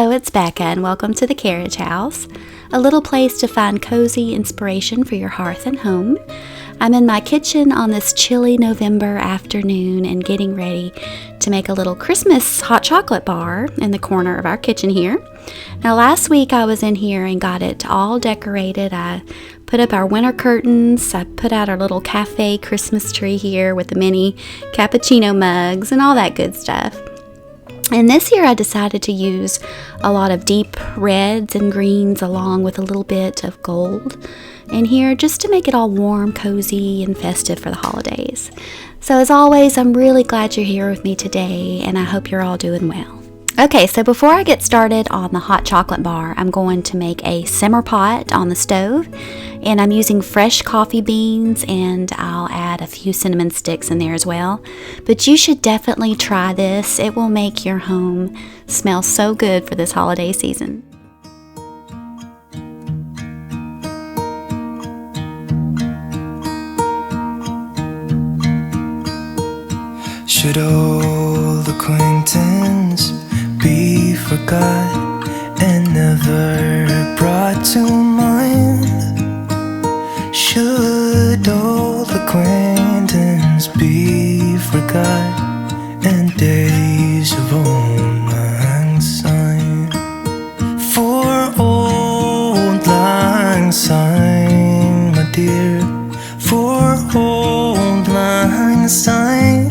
Hello, it's Bekah, and welcome to the Carriage House, a little place to find cozy inspiration for your hearth and home. I'm in my kitchen on this chilly November afternoon and getting ready to make a little Christmas hot chocolate bar in the corner of our kitchen here. Now, last week I was in here and got it all decorated. I put up our winter curtains. I put out our little cafe Christmas tree here with the mini cappuccino mugs and all that good stuff. And this year I decided to use a lot of deep reds and greens along with a little bit of gold in here just to make it all warm, cozy, and festive for the holidays. So as always, I'm really glad you're here with me today, and I hope you're all doing well. Okay, so before I get started on the hot chocolate bar, I'm going to make a simmer pot on the stove, and I'm using fresh coffee beans, and I'll add a few cinnamon sticks in there as well. But you should definitely try this. It will make your home smell so good for this holiday season. Should old acquaintance be forgot and never brought to mind? Should old acquaintance be forgot and days of old lang syne? For old lang syne, my dear, for old lang syne,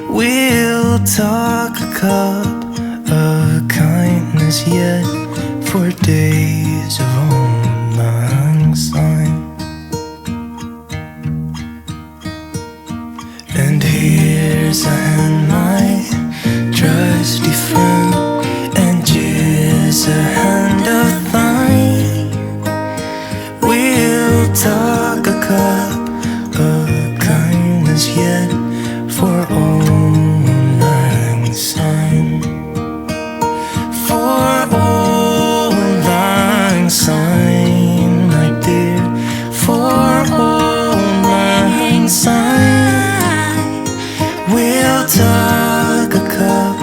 we'll talk a cup of kindness yet for days of old lang syne. And here's a hand, my trusty friend, and here's a hand of thine. We'll talk a cup of kindness yet for old lang syne. For old lang syne, my dear, for old lang syne, we'll talk a cup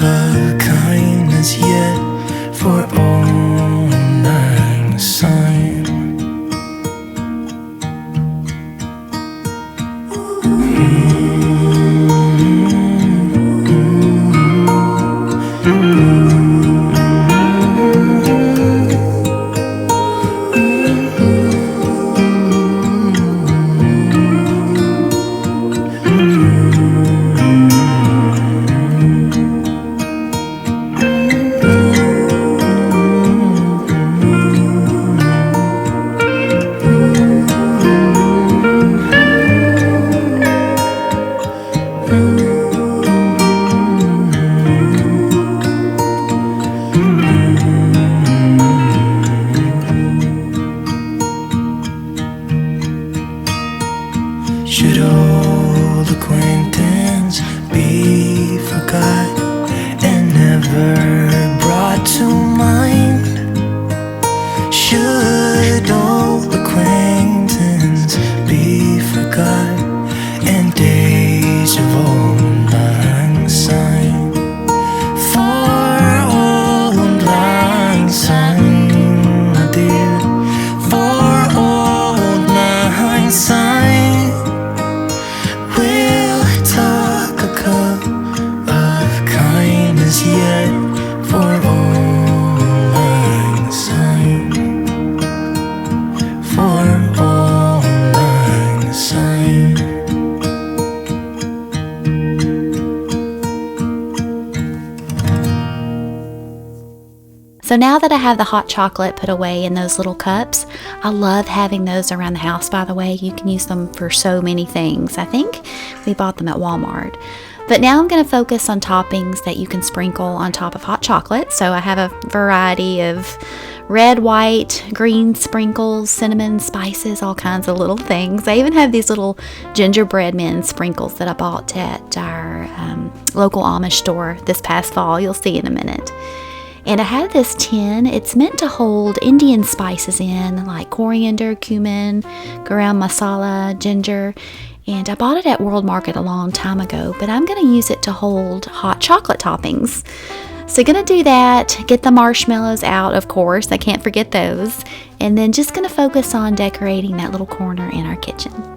of kindness yet for old lang syne. Should old acquaintance be forgot and never brought to mind? Should old acquaintance be forgot and days of old lang syne? For old lang syne, my dear, for old lang syne, yet for old lang syne, for old lang syne. So now that I have the hot chocolate put away in those little cups, I love having those around the house, by the way. You can use them for so many things. I think we bought them at Walmart. But now I'm going to focus on toppings that you can sprinkle on top of hot chocolate. So I have a variety of red, white, green sprinkles, cinnamon, spices, all kinds of little things. I even have these little gingerbread men sprinkles that I bought at our local Amish store this past fall. You'll see in a minute. And I had this tin. It's meant to hold Indian spices in, like coriander, cumin, garam masala, ginger. And I bought it at World Market a long time ago, but I'm going to use it to hold hot chocolate toppings. So gonna do that, get the marshmallows out, of course, I can't forget those, and then just gonna focus on decorating that little corner in our kitchen.